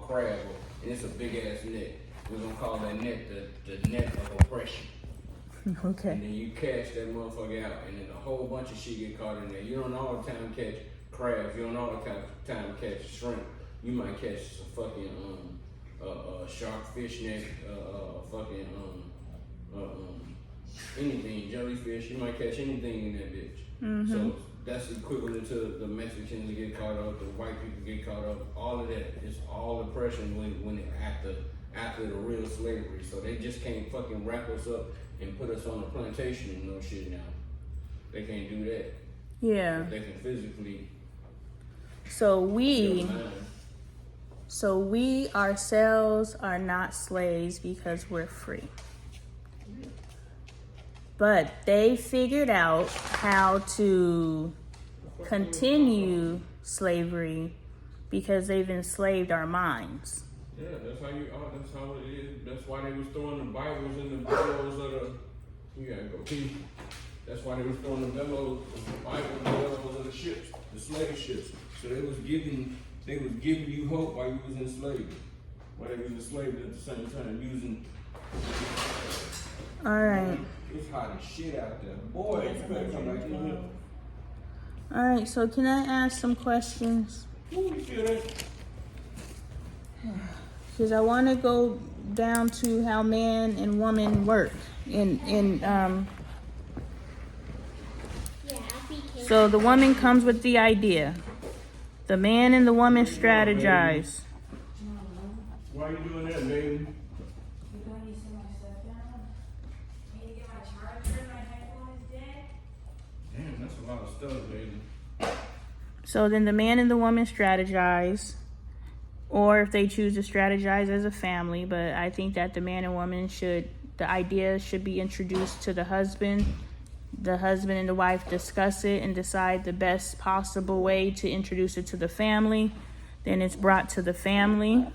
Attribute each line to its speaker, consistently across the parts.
Speaker 1: crab, and it's a big ass net. We're gonna call that net the net of oppression.
Speaker 2: Okay.
Speaker 1: And then you catch that motherfucker out, and then a whole bunch of shit get caught in there. You don't all the time catch crabs. You don't all the time catch shrimp. You might catch a fucking shark, fish net, anything, jellyfish. You might catch anything in that bitch.
Speaker 2: Mm-hmm.
Speaker 1: So that's equivalent to the Mexicans get caught up, the white people get caught up. All of that is all oppression when after the real slavery. So they just can't fucking wrap us up and put us on a plantation and no shit now. They can't do that.
Speaker 2: Yeah.
Speaker 1: They can physically.
Speaker 2: So we ourselves are not slaves because we're free. But they figured out how to continue slavery because they've enslaved our minds.
Speaker 1: Yeah, that's how it is. That's why they was throwing the Bibles in the bellows of the. You gotta go pee. That's why they was throwing the bellows, the Bible in the bellows of the ships, the slave ships. So they was giving you hope while you was enslaved. While they was enslaved at the same time using.
Speaker 2: All right.
Speaker 1: It's hot as shit out there. Boy, you better come back in here.
Speaker 2: All right, so can I ask some questions?
Speaker 1: Ooh, you feel that?
Speaker 2: Because I want to go down to how man and woman work. So the woman comes with the idea. The man and the woman strategize.
Speaker 1: Why are you doing that, baby? Damn, that's a lot of stuff, baby.
Speaker 2: So then the man and the woman strategize, or if they choose to strategize as a family, but I think that the man and woman the idea should be introduced to the husband. The husband and the wife discuss it and decide the best possible way to introduce it to the family. Then it's brought to the family.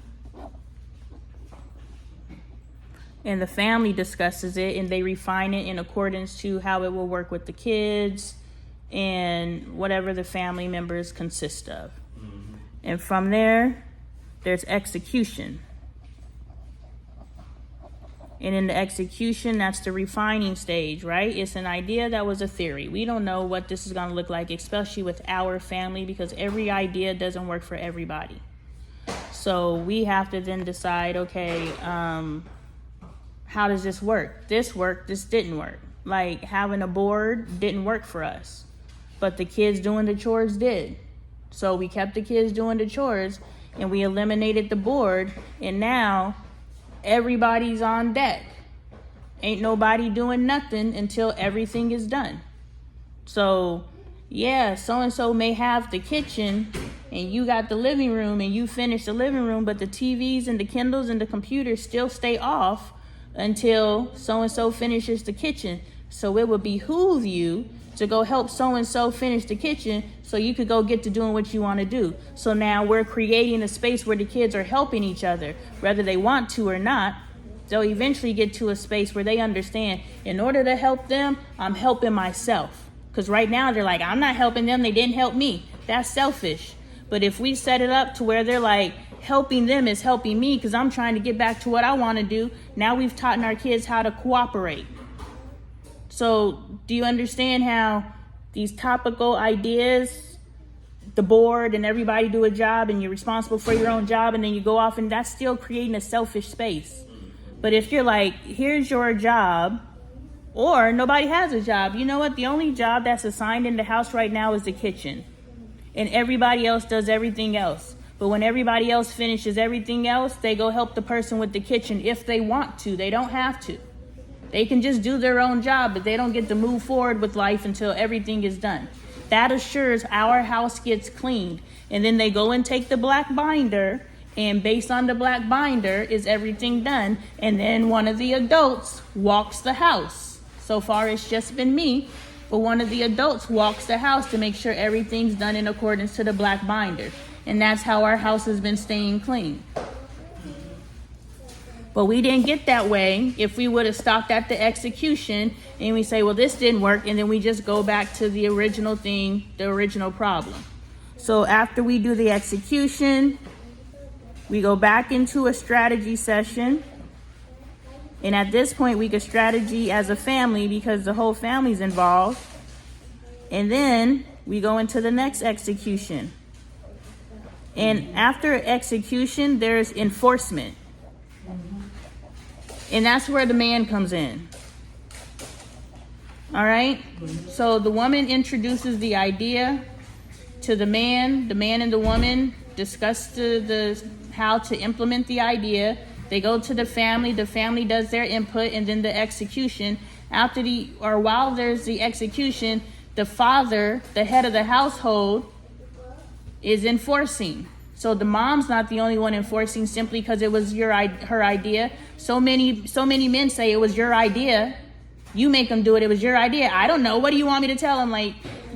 Speaker 2: And the family discusses it and they refine it in accordance to how it will work with the kids and whatever the family members consist of. Mm-hmm. And from there, there's execution. And in the execution, that's the refining stage, right? It's an idea that was a theory. We don't know what this is going to look like, especially with our family, because every idea doesn't work for everybody. So we have to then decide, okay, how does this work? This worked, this didn't work. Like having a board didn't work for us, but the kids doing the chores did. So we kept the kids doing the chores and we eliminated the board, and now everybody's on deck. Ain't nobody doing nothing until everything is done. So yeah, so-and-so may have the kitchen and you got the living room and you finish the living room, but the TVs and the Kindles and the computers still stay off until so-and-so finishes the kitchen. So it would behoove you to go help so-and-so finish the kitchen so you could go get to doing what you want to do. So now we're creating a space where the kids are helping each other, whether they want to or not. They'll eventually get to a space where they understand, in order to help them, I'm helping myself. Because right now they're like, I'm not helping them, they didn't help me. That's selfish. But if we set it up to where they're like, helping them is helping me because I'm trying to get back to what I want to do. Now we've taught our kids how to cooperate. So do you understand how these topical ideas, the board and everybody do a job and you're responsible for your own job and then you go off, and that's still creating a selfish space. But if you're like, here's your job, or nobody has a job, you know what? The only job that's assigned in the house right now is the kitchen. And everybody else does everything else. But when everybody else finishes everything else, they go help the person with the kitchen if they want to. They don't have to. They can just do their own job, but they don't get to move forward with life until everything is done. That assures our house gets cleaned. And then they go and take the black binder, and based on the black binder is everything done. And then one of the adults walks the house. So far it's just been me, but one of the adults walks the house to make sure everything's done in accordance to the black binder. And that's how our house has been staying clean. But we didn't get that way if we would have stopped at the execution and we say, well, this didn't work, and then we just go back to the original thing, the original problem. So after we do the execution, We go back into a strategy session. And at this point, we could strategy as a family because the whole family's involved. And then we go into the next execution. And after execution, there's enforcement. And that's where the man comes in. All right? So the woman introduces the idea to the man. The man and the woman discuss the how to implement the idea. They go to the family does their input, and then the execution. While there's the execution, the father, the head of the household, is enforcing. So the mom's not the only one enforcing simply because it was her idea. So many men say it was your idea. You make them do it. It was your idea. I don't know. What do you want me to tell them? Like,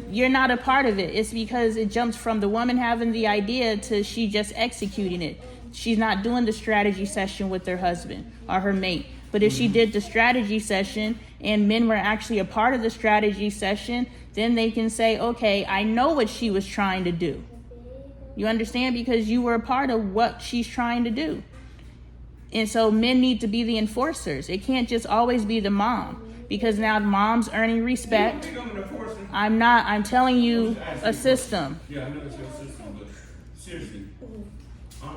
Speaker 2: you're not a part of it. It's because it jumps from the woman having the idea to she just executing it. She's not doing the strategy session with her husband or her mate. But if she did the strategy session and men were actually a part of the strategy session, then they can say, okay, I know what she was trying to do. You understand? Because you were a part of what she's trying to do. And so men need to be the enforcers. It can't just always be the mom. Because now the mom's earning respect. I'm not. I'm telling you a system.
Speaker 1: Yeah, I know it's a system, but seriously, I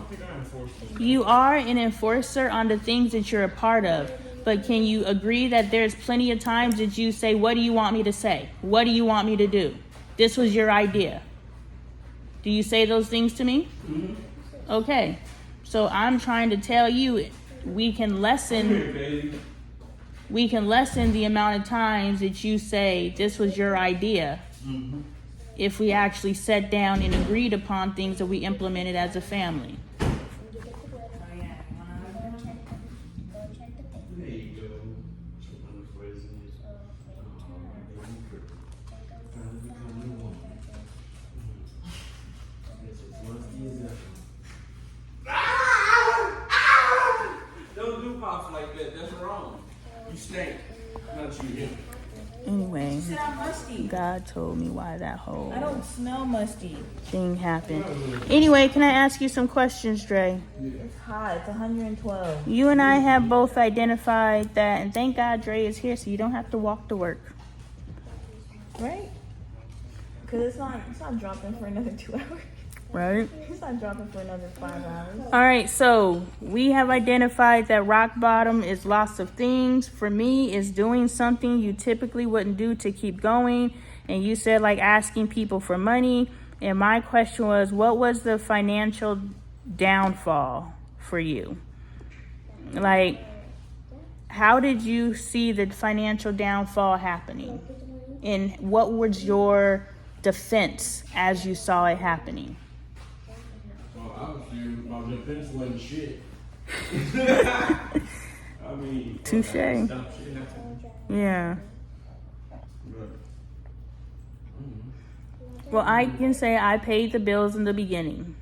Speaker 1: think I enforce them.
Speaker 2: You are an enforcer on the things that you're a part of. But can you agree that there's plenty of times that you say, what do you want me to say? What do you want me to do? This was your idea. Do you say those things to me?
Speaker 1: Mm-hmm.
Speaker 2: Okay. So I'm trying to tell you, we can lessen the amount of times that you say this was your idea.
Speaker 1: Mm-hmm.
Speaker 2: If we actually sat down and agreed upon things that we implemented as a family.
Speaker 1: Don't do pops like that. That's wrong. You stink. Not you, him.
Speaker 2: Anyway,
Speaker 3: You said I'm musty.
Speaker 2: God told me why that whole
Speaker 3: I don't smell musty.
Speaker 2: thing happened. Anyway, can I ask you some questions, Dre?
Speaker 3: It's hot. It's 112.
Speaker 2: You and I have both identified that, and thank God Dre is here so you don't have to walk to work.
Speaker 3: Right? Because it's not dropping for another 2 hours.
Speaker 2: Right?
Speaker 3: It's not dropping for another 5 hours.
Speaker 2: All right, so we have identified that rock bottom is loss of things. For me, is doing something you typically wouldn't do to keep going. And you said like asking people for money. And my question was, what was the financial downfall for you? Like, how did you see the financial downfall happening? And what was your defense as you saw it happening?
Speaker 1: Well, obviously, my defense wasn't shit. I mean,
Speaker 2: Touche.
Speaker 1: stop shit happening.
Speaker 2: Yeah.
Speaker 1: But,
Speaker 2: Well, I can say I paid the bills in the beginning.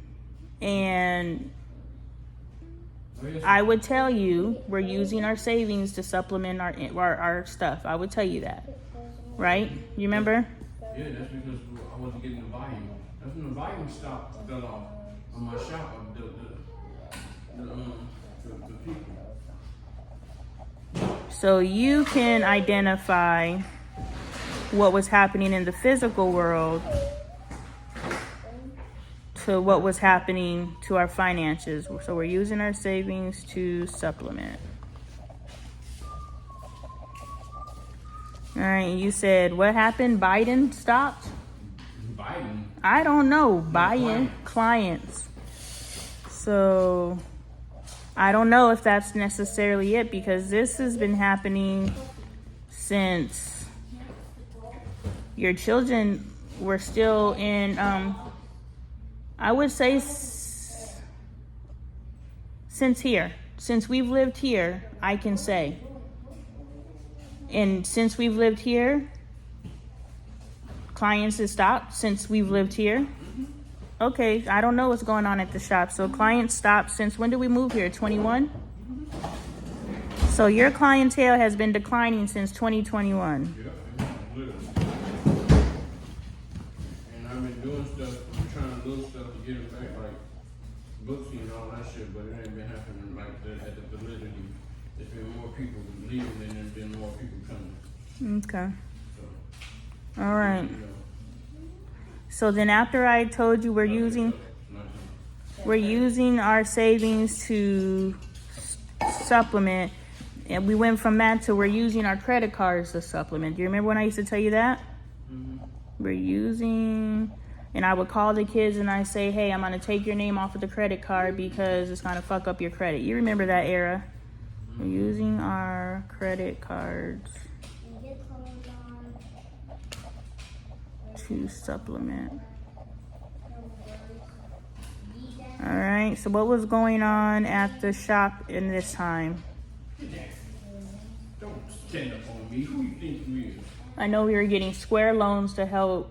Speaker 2: And I would tell you we're using our savings to supplement our stuff. I would tell you that. Right? You remember?
Speaker 1: yeah, that's because I wasn't getting the volume. That's when the volume fell off on my shop. The people.
Speaker 2: So you can identify what was happening in the physical world to what was happening to our finances. So we're using our savings to supplement. All right, you said what happened? Biden stopped?
Speaker 1: Biden.
Speaker 2: I don't know. Buying clients. So I don't know if that's necessarily it because this has been happening since your children were still in, I would say since we've lived here, I can say. And since we've lived here, clients have stopped since we've lived here. Okay, I don't know what's going on at the shop. So clients stopped since when did we move here? 21? So your clientele has been declining since 2021.
Speaker 1: Yeah, literally. And I've been doing stuff, I'm trying to do stuff to get it back, like books and all that shit, but it ain't been happening like that at the validity. There's been more people leaving than there's been more people coming.
Speaker 2: Okay.
Speaker 1: So,
Speaker 2: All right.
Speaker 1: you know,
Speaker 2: So then after I told you we're using our savings to supplement, and we went from that to we're using our credit cards to supplement. Do you remember when I used to tell you that?
Speaker 1: mm-hmm.
Speaker 2: We're using, and I would call the kids and I say, hey, I'm going to take your name off of the credit card because it's going to fuck up your credit. You remember that era? We're using our credit cards to supplement. All right, so what was going on at the shop in this time?
Speaker 1: Don't stand up on me. Who you think you is?
Speaker 2: I know we were getting square loans to help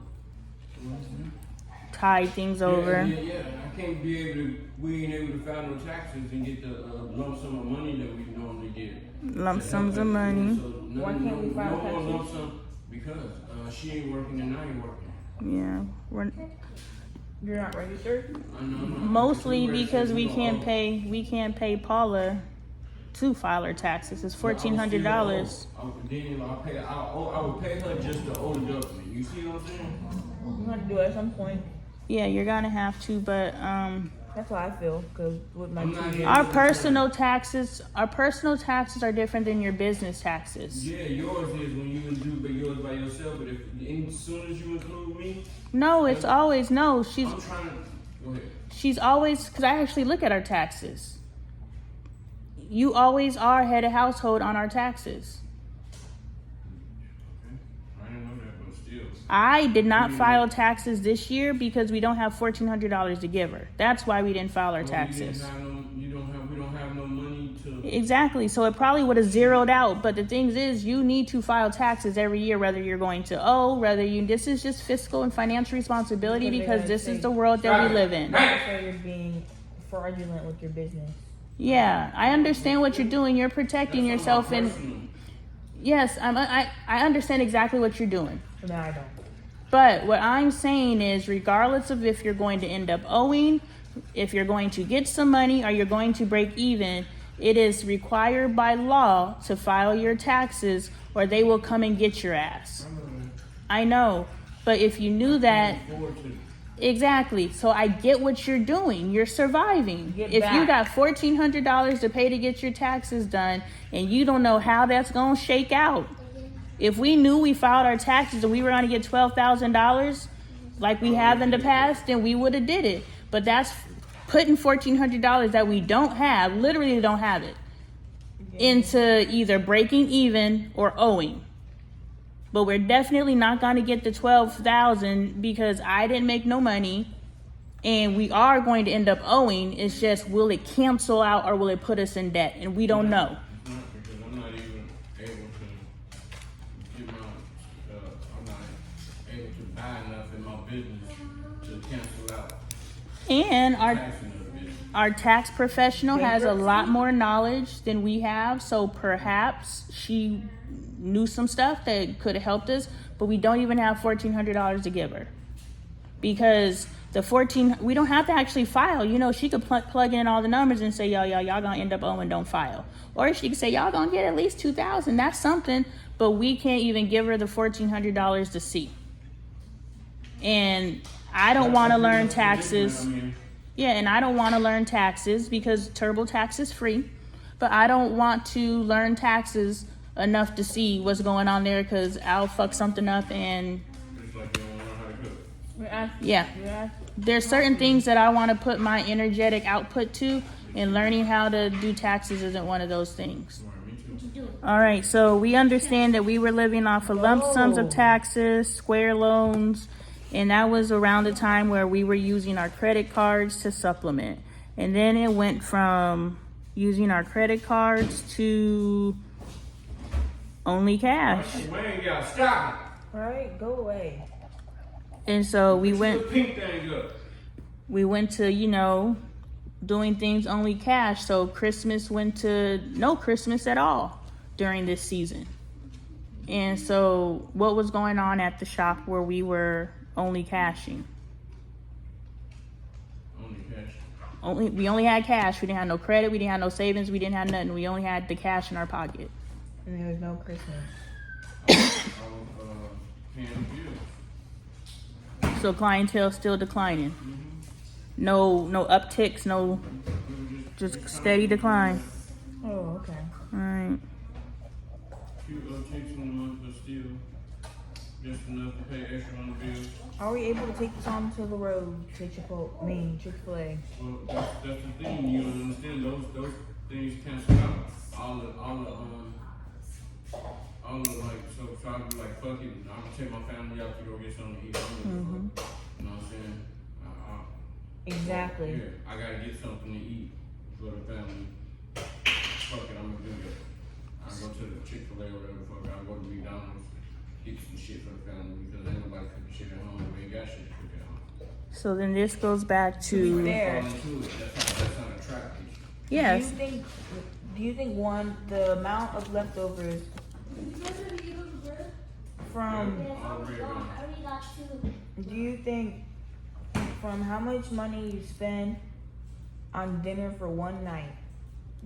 Speaker 2: tide things over.
Speaker 1: Yeah. I can't be able to, we ain't able to file no taxes and get the lump sum of money that we normally get.
Speaker 2: Lump sums of money.
Speaker 1: So
Speaker 3: Why can't we file
Speaker 1: no more
Speaker 3: taxes?
Speaker 1: lump sum because she ain't working and I ain't working.
Speaker 2: Yeah,
Speaker 3: You're not registered?
Speaker 1: I know.
Speaker 2: mostly because we can't pay Paula to file her taxes. It's $1,400.
Speaker 1: I would pay her just the old government. You see what I'm saying?
Speaker 3: You have to do it at some point.
Speaker 2: Yeah, you're gonna have to, but
Speaker 3: That's how I feel, because with my
Speaker 1: I'm not
Speaker 3: 2
Speaker 1: here-
Speaker 3: years.
Speaker 2: our personal taxes are different than your business taxes.
Speaker 1: Yeah, yours is when you do yours by yourself, but if as soon as you include me,
Speaker 2: No, it's always no.
Speaker 1: I'm trying to go ahead.
Speaker 2: She's always, because I actually look at our taxes. You always are head of household on our taxes.
Speaker 1: Okay. I didn't know that, but still.
Speaker 2: I did not file taxes this year because we don't have $1,400 to give her. That's why we didn't file our taxes.
Speaker 1: We don't have no money to.
Speaker 2: Exactly. So it probably would have zeroed out. But the thing is, you need to file taxes every year, whether you're going to owe, this is just fiscal and financial responsibility because this is the world that we live in.
Speaker 3: So you're being fraudulent with your business.
Speaker 2: Yeah, I understand what you're doing. You're protecting yourself, and yes, I understand exactly what you're doing.
Speaker 3: No, I don't.
Speaker 2: But what I'm saying is, regardless of if you're going to end up owing, if you're going to get some money, or you're going to break even, it is required by law to file your taxes, or they will come and get your ass. I know, but if you knew that. Exactly. So I get what you're doing. You're surviving. If you got $1,400 to pay to get your taxes done and you don't know how that's going to shake out. If we knew we filed our taxes and we were going to get $12,000 like we have in the past, then we would have did it. But that's putting $1,400 that we don't have, literally don't have it, into either breaking even or owing. But we're definitely not going to get the $12,000 because I didn't make no money, and we are going to end up owing. It's just, will it cancel out or will it put us in debt? And we don't know.
Speaker 1: Because I'm not even able to get my. I'm not able to buy enough in my business to cancel out.
Speaker 2: And
Speaker 1: Taxing of the business.
Speaker 2: our tax professional has a lot more knowledge than we have, so perhaps she knew some stuff that could have helped us, but we don't even have $1,400 to give her because we don't have to actually file. She could plug in all the numbers and say, y'all gonna end up owing, don't file. Or she could say, y'all gonna get at least $2,000. That's something, but we can't even give her the $1,400 to see. And I don't want to learn taxes. Yeah, and I don't want to learn taxes because TurboTax is free, but I don't want to learn taxes enough to see what's going on there because I'll fuck something up and
Speaker 1: It's like you don't know how to cook.
Speaker 2: yeah. There's certain things that I want to put my energetic output to, and learning how to do taxes isn't one of those things. All right, so we understand that we were living off of lump sums of taxes, square loans, and that was around the time where we were using our credit cards to supplement. And then it went from using our credit cards to only cash.
Speaker 1: Man, y'all stop it.
Speaker 3: All right, go away.
Speaker 2: And so we
Speaker 1: Put
Speaker 2: went
Speaker 1: the pink thing up.
Speaker 2: to, doing things only cash. So Christmas went to no Christmas at all during this season. And so what was going on at the shop where we were only cashing?
Speaker 1: Only cash.
Speaker 2: We only had cash. We didn't have no credit. We didn't have no savings. We didn't have nothing. We only had the cash in our pocket.
Speaker 3: And there was no Christmas.
Speaker 1: I was paying bills.
Speaker 2: So clientele still declining.
Speaker 1: Mm-hmm.
Speaker 2: No upticks. No, just steady decline.
Speaker 3: Oh, okay.
Speaker 2: All right.
Speaker 1: Few upticks in the month, but still just enough to pay extra on the bills.
Speaker 3: Are we able to take this on to the road to Chick-fil-A?
Speaker 1: Well, that's the thing. You understand those things cancel out. All the like so I be like fuck it. I'm gonna take my family out to go get something to eat. You know what I'm saying?
Speaker 3: Exactly.
Speaker 1: Yeah, I gotta get something to eat for the family. Fuck it, I'm gonna do that. I go to the Chick-fil-A or whatever. Fuck it, I go to McDonald's, get some shit for the family because ain't nobody cooking shit at home. We ain't got shit to cook at home.
Speaker 2: So then this goes back to
Speaker 3: Fair.
Speaker 1: Fall into it. That's not attractive.
Speaker 2: yes.
Speaker 3: Do you think the amount of leftovers from do you think from how much money you spend on dinner for one night,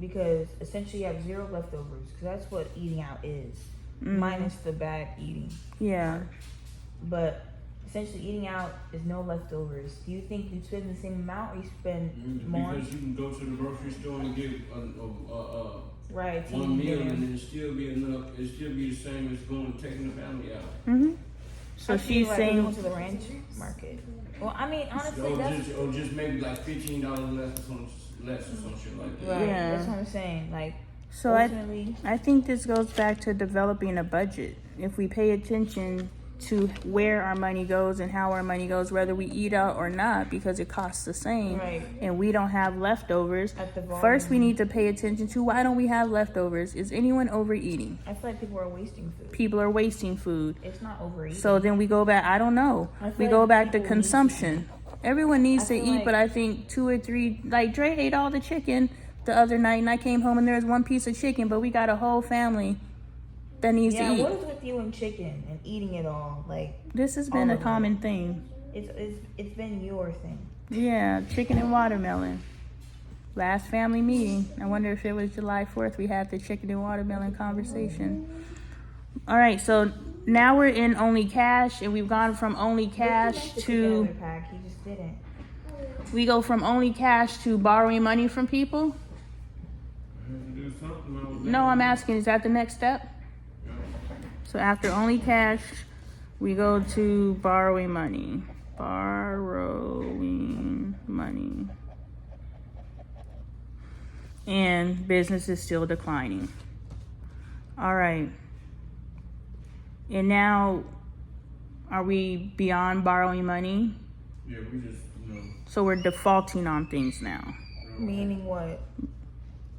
Speaker 3: because essentially you have zero leftovers, because that's what eating out is, minus the bad eating.
Speaker 2: Yeah.
Speaker 3: But essentially eating out is no leftovers. Do you think you spend the same amount, or you spend more?
Speaker 1: Because you can go to the grocery store and get
Speaker 3: Right.
Speaker 1: one meal and it still be enough. It still be the same as going taking the family out.
Speaker 2: Mhm. So she's saying
Speaker 3: going to the ranch market. Well, I mean, honestly,
Speaker 1: Or just maybe like $15 less or some shit like that.
Speaker 3: right.
Speaker 2: Yeah.
Speaker 3: That's what I'm saying. Like,
Speaker 2: so.
Speaker 3: ultimately,
Speaker 2: I think this goes back to developing a budget. If we pay attention to where our money goes and how our money goes, whether we eat out or not, because it costs the same,
Speaker 3: Right.
Speaker 2: and we don't have leftovers.
Speaker 3: At the volume.
Speaker 2: First, we need to pay attention to why don't we have leftovers? Is anyone overeating?
Speaker 3: I feel like people are wasting food.
Speaker 2: People are wasting food.
Speaker 3: It's not overeating.
Speaker 2: So then we go back. I don't know.
Speaker 3: I feel
Speaker 2: We
Speaker 3: like
Speaker 2: go back to
Speaker 3: people need
Speaker 2: consumption. Everyone needs to
Speaker 3: I feel
Speaker 2: eat,
Speaker 3: like-
Speaker 2: but I think 2 or 3. Like Dre ate all the chicken the other night, and I came home and there was one piece of chicken, but we got a whole family that needs
Speaker 3: yeah,
Speaker 2: to eat.
Speaker 3: what is with you and chicken and eating it all? Like,
Speaker 2: This has been
Speaker 3: all
Speaker 2: a
Speaker 3: of it.
Speaker 2: common thing.
Speaker 3: it's been your thing.
Speaker 2: Yeah, chicken and watermelon. Last family meeting. I wonder if it was July 4th we had the chicken and watermelon conversation. All right, so now we're in only cash, and we've gone from only cash to
Speaker 3: Together pack. He just didn't.
Speaker 2: we go from only cash to borrowing money from people.
Speaker 1: I have to do something else.
Speaker 2: No, I'm asking, is that the next step?
Speaker 1: Yeah.
Speaker 2: So after only cash, we go to borrowing money. Borrowing money. And business is still declining. All right. And now, are we beyond borrowing money?
Speaker 1: Yeah, we just,
Speaker 2: So we're defaulting on things now.
Speaker 3: Meaning what?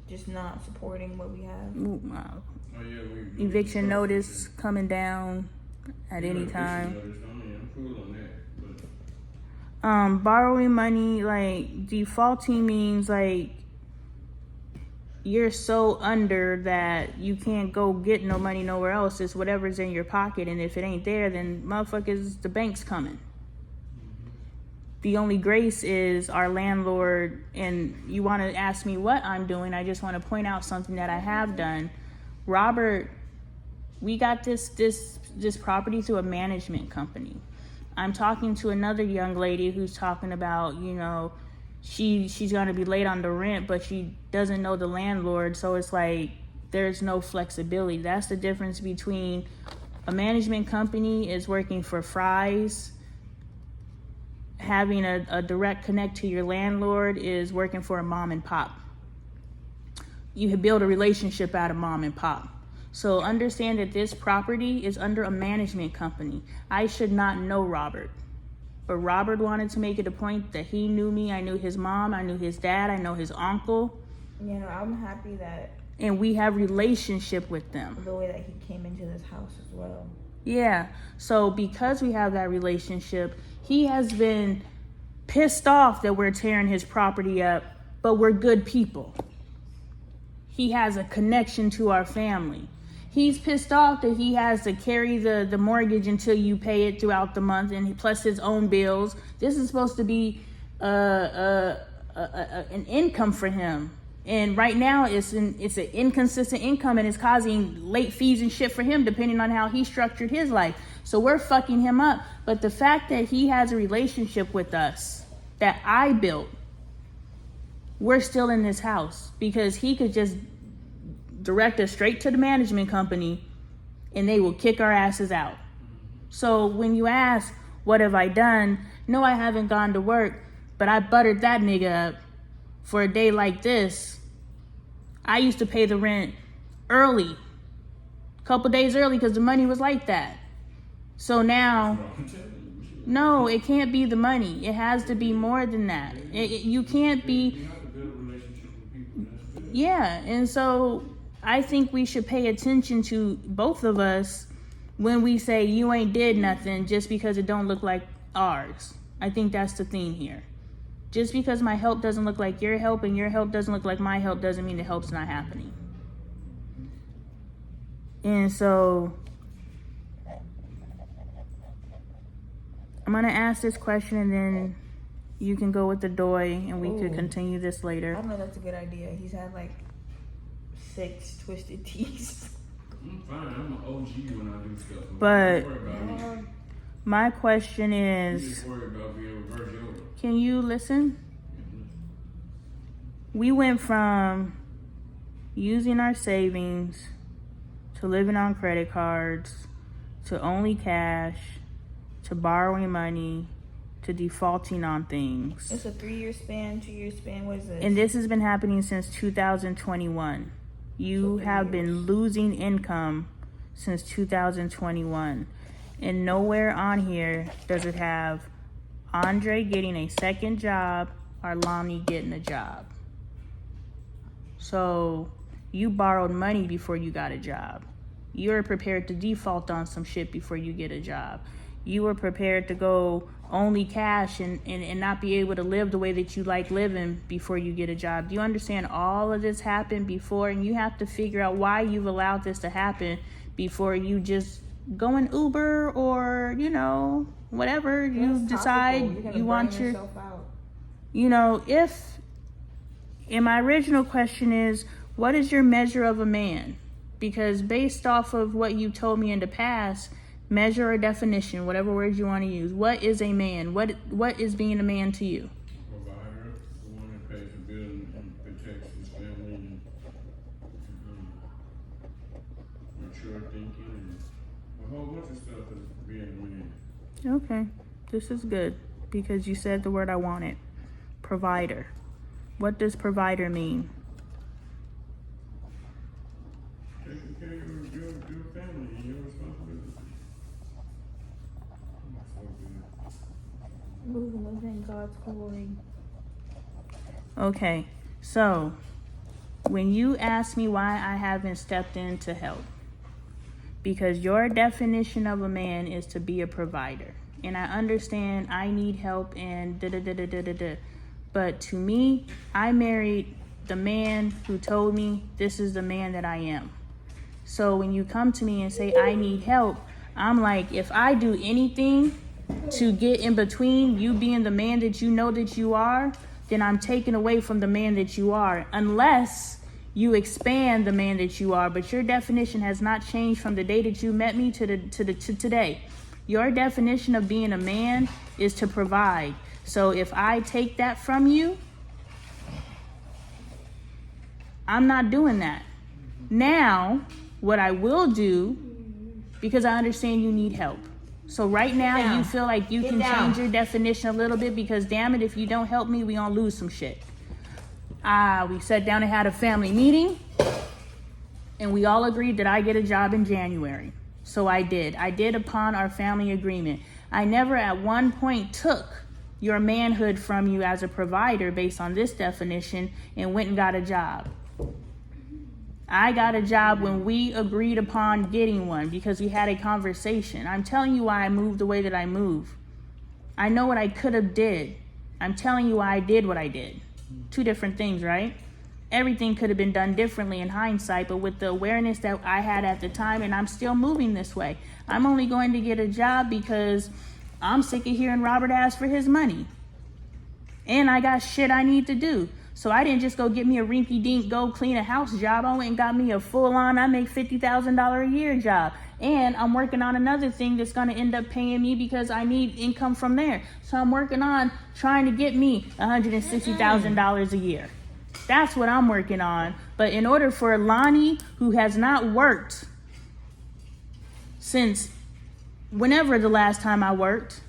Speaker 3: Just not supporting what we have.
Speaker 2: Ooh, wow.
Speaker 1: Oh yeah, we
Speaker 2: Eviction notice coming down at any time.
Speaker 1: I'm cool on that, but
Speaker 2: Borrowing money, like defaulting means like you're so under that you can't go get no money nowhere else. It's whatever's in your pocket, and if it ain't there, then motherfuckers, the bank's coming. The only grace is our landlord, and you want to ask me what I'm doing, I just want to point out something that I have done. Robert, we got this property through a management company. I'm talking to another young lady who's talking about, you know, she's going to be late on the rent, but she doesn't know the landlord, so it's like there's no flexibility. That's the difference between a management company is working for Fry's. Having a direct connect to your landlord is working for a mom and pop. You build a relationship out of mom and pop. So understand that this property is under a management company. I should not know Robert, but Robert wanted to make it a point that he knew me. I knew his mom, I knew his dad, I know his uncle.
Speaker 3: You know, I'm happy that
Speaker 2: And we have relationship with them.
Speaker 3: the way that he came into this house as well.
Speaker 2: Yeah, so because we have that relationship, he has been pissed off that we're tearing his property up, but we're good people. He has a connection to our family. He's pissed off that he has to carry the mortgage until you pay it throughout the month, and plus his own bills. This is supposed to be a an income for him. And right now it's an inconsistent income, and it's causing late fees and shit for him depending on how he structured his life. So we're fucking him up. But the fact that he has a relationship with us that I built, we're still in this house because he could just direct us straight to the management company and they will kick our asses out. So when you ask, what have I done? No, I haven't gone to work, but I buttered that nigga up for a day like this. I used to pay the rent early, a couple days early, because the money was like that. So now, no, it can't be the money. It has to be more than that. You can't be. Yeah, and so I think we should pay attention to both of us when we say you ain't did nothing just because it don't look like ours. I think that's the theme here. Just because my help doesn't look like your help and your help doesn't look like my help doesn't mean the help's not happening. And so I'm going to ask this question and then you can go with the doy and we could continue this later.
Speaker 3: I don't know, that's a good idea. He's had like 6 twisted teeth.
Speaker 1: I'm fine. I'm an OG when I do stuff.
Speaker 2: But my question is,
Speaker 1: you just worry about being reverse yoga.
Speaker 2: Can you listen? We went from using our savings to living on credit cards to only cash to borrowing money to defaulting on things.
Speaker 3: It's a 3-year span, 2-year span. What is this?
Speaker 2: And this has been happening since 2021. You have been losing income since 2021. And nowhere on here does it have Andre getting a second job or Lonnie getting a job. So you borrowed money before you got a job. You were prepared to default on some shit before you get a job. You were prepared to go only cash and not be able to live the way that you like living before you get a job. Do you understand all of this happened before? And you have to figure out why you've allowed this to happen before you just go in Uber or, whatever you decide you want your, and my original question is, what is your measure of a man? Because based off of what you told me in the past, measure or definition, whatever words you want to use, what is a man? What is being a man to you?
Speaker 1: Provider, the one that pays the bill and protects his family, and mature thinking, and a whole bunch of stuff is being a man.
Speaker 2: Okay, this is good because you said the word I wanted. Provider. What does provider mean?
Speaker 1: Taking care of your family and your responsibility.
Speaker 3: Moving within God's glory.
Speaker 2: Okay, so when you ask me why I haven't stepped in to help, because your definition of a man is to be a provider. And I understand I need help and da-da-da-da-da-da-da. But to me, I married the man who told me this is the man that I am. So when you come to me and say I need help, I'm like, if I do anything to get in between you being the man that you know that you are, then I'm taken away from the man that you are, unless you expand the man that you are. But your definition has not changed from the day that you met me to today. Your definition of being a man is to provide. So if I take that from you, I'm not doing that. Now, what I will do, because I understand you need help. So right now you feel like you can change your definition a little bit, because damn it, if you don't help me, we gonna lose some shit. We sat down and had a family meeting, and we all agreed that I get a job in January. So I did. I did upon our family agreement. I never at one point took your manhood from you as a provider based on this definition and went and got a job. I got a job when we agreed upon getting one because we had a conversation. I'm telling you why I moved the way that I moved. I know what I could have did. I'm telling you why I did what I did. 2 different things, right? Everything could have been done differently in hindsight, but with the awareness that I had at the time, and I'm still moving this way. I'm only going to get a job because I'm sick of hearing Robert ask for his money. And I got shit I need to do. So I didn't just go get me a rinky-dink, go clean a house job. I went and got me a full-on, I make $50,000 a year job. And I'm working on another thing that's going to end up paying me because I need income from there. So I'm working on trying to get me $160,000 a year. That's what I'm working on. But in order for Lonnie, who has not worked since whenever the last time I worked,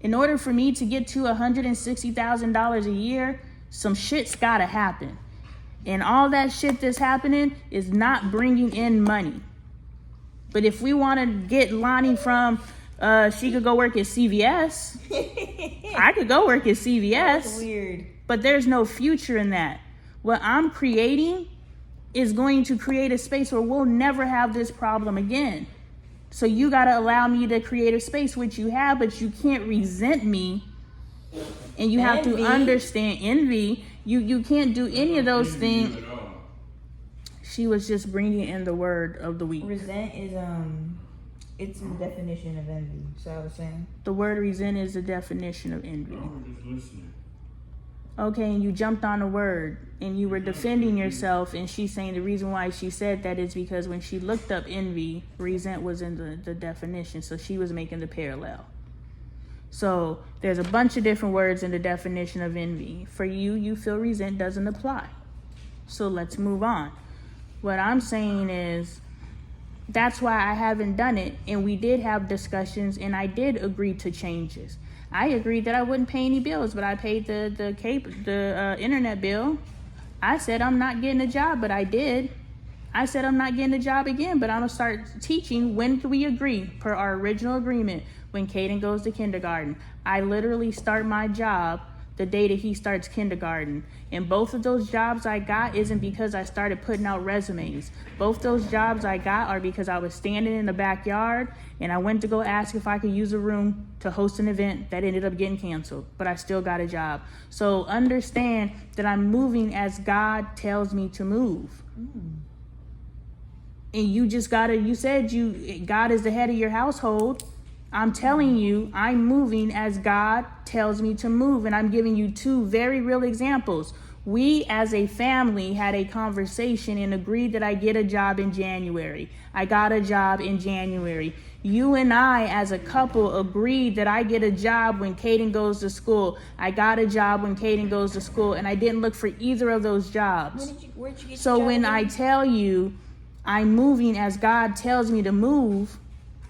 Speaker 2: in order for me to get to $160,000 a year, some shit's gotta happen. And all that shit that's happening is not bringing in money. But if we want to get Lonnie from, she could go work at CVS. I could go work at CVS.
Speaker 3: That's weird.
Speaker 2: But there's no future in that. What I'm creating is going to create a space where we'll never have this problem again. So you got to allow me to create a space, which you have, but you can't resent me. And you have to understand envy. You can't do any of those things. She was just bringing in the word of the week.
Speaker 3: Resent is it's the definition of envy. So I was saying
Speaker 2: the word resent is the definition of envy.
Speaker 1: I was just listening.
Speaker 2: Okay, and you jumped on a word and you were defending yourself, and she's saying the reason why she said that is because when she looked up envy, resent was in the definition, so she was making the parallel. So there's a bunch of different words in the definition of envy. For you, you feel resent doesn't apply. So let's move on. What I'm saying is that's why I haven't done it, and we did have discussions, and I did agree to changes. I agreed that I wouldn't pay any bills, but I paid the internet bill. I said I'm not getting a job, but I did. I said I'm not getting a job again, but I'm gonna start teaching. When do we agree? Per our original agreement, when Caden goes to kindergarten. I literally start my job the day that he starts kindergarten. And both of those jobs I got isn't because I started putting out resumes. Both those jobs I got are because I was standing in the backyard and I went to go ask if I could use a room to host an event that ended up getting canceled, but I still got a job. So understand that I'm moving as God tells me to move. And you just you said God is the head of your household. I'm telling you, I'm moving as God tells me to move. And I'm giving you two very real examples. We as a family had a conversation and agreed that I get a job in January. I got a job in January. You and I as a couple agreed that I get a job when Caden goes to school. I got a job when Caden goes to school, and I didn't look for either of those jobs.
Speaker 3: Where'd you get
Speaker 2: So when I tell you I'm moving as God tells me to move,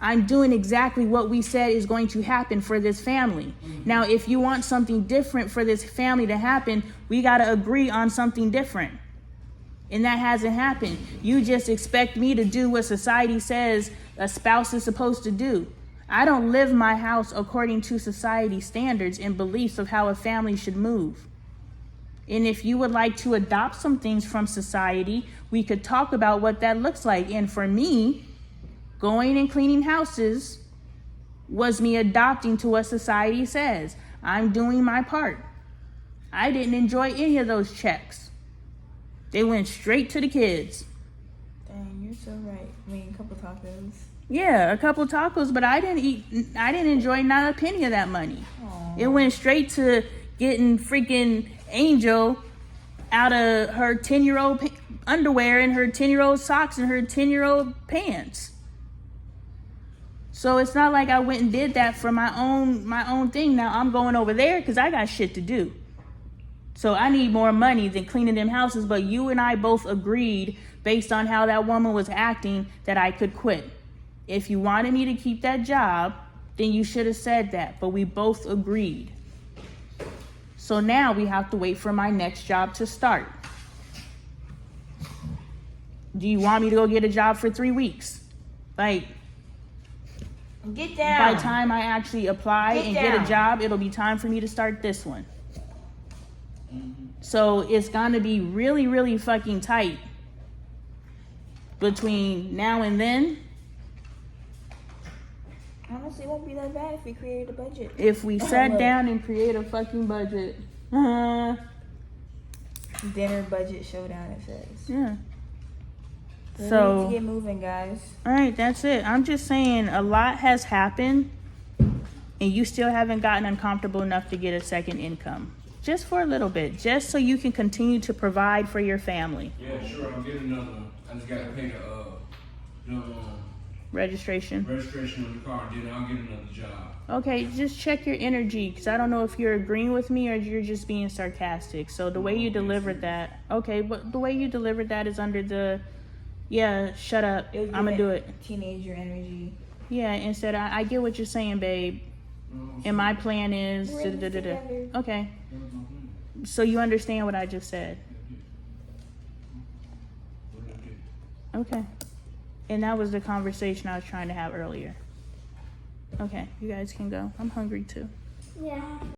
Speaker 2: I'm doing exactly what we said is going to happen for this family. Now, if you want something different for this family to happen, we got to agree on something different. And that hasn't happened. You just expect me to do what society says a spouse is supposed to do. I don't live my house according to society standards and beliefs of how a family should move. And if you would like to adopt some things from society, we could talk about what that looks like. And for me, going and cleaning houses was me adopting to what society says. I'm doing my part. I didn't enjoy any of those checks. They went straight to the kids.
Speaker 3: Dang, you're so right. I mean, a couple tacos.
Speaker 2: Yeah, a couple tacos, but I didn't enjoy not a penny of that money.
Speaker 3: Aww.
Speaker 2: It went straight to getting freaking Angel out of her 10-year-old underwear and her 10-year-old socks and her 10-year-old pants. So it's not like I went and did that for my own thing. Now I'm going over there because I got shit to do. So I need more money than cleaning them houses. But you and I both agreed, based on how that woman was acting, that I could quit. If you wanted me to keep that job, then you should have said that. But we both agreed. So now we have to wait for my next job to start. Do you want me to go get a job for 3 weeks? Like,
Speaker 3: get down.
Speaker 2: by the time I actually apply get a job, it'll be time for me to start this one. So it's gonna be really, really fucking tight between now and then.
Speaker 3: Honestly, it won't be that bad if we created a budget.
Speaker 2: If we sat down and create a fucking budget.
Speaker 3: Dinner budget showdown, it says.
Speaker 2: Yeah.
Speaker 3: So we need to get moving, guys.
Speaker 2: All right, that's it. I'm just saying a lot has happened and you still haven't gotten uncomfortable enough to get a second income. Just for a little bit, just so you can continue to provide for your family.
Speaker 1: Yeah, sure. I'll get another one. I just gotta pay the
Speaker 2: Registration.
Speaker 1: registration on the car, and then I'll get another job.
Speaker 2: Okay, just check your energy, because I don't know if you're agreeing with me or you're just being sarcastic. So the way you delivered that, okay, but the way you delivered that is under the, yeah, shut up,
Speaker 3: It was
Speaker 2: I'm gonna do it.
Speaker 3: Teenager energy.
Speaker 2: Yeah, instead, I get what you're saying, babe. And my plan is,
Speaker 3: We're in this together.
Speaker 2: okay. So you understand what I just said? Okay. And that was the conversation I was trying to have earlier. Okay, you guys can go. I'm hungry too.
Speaker 4: Yeah.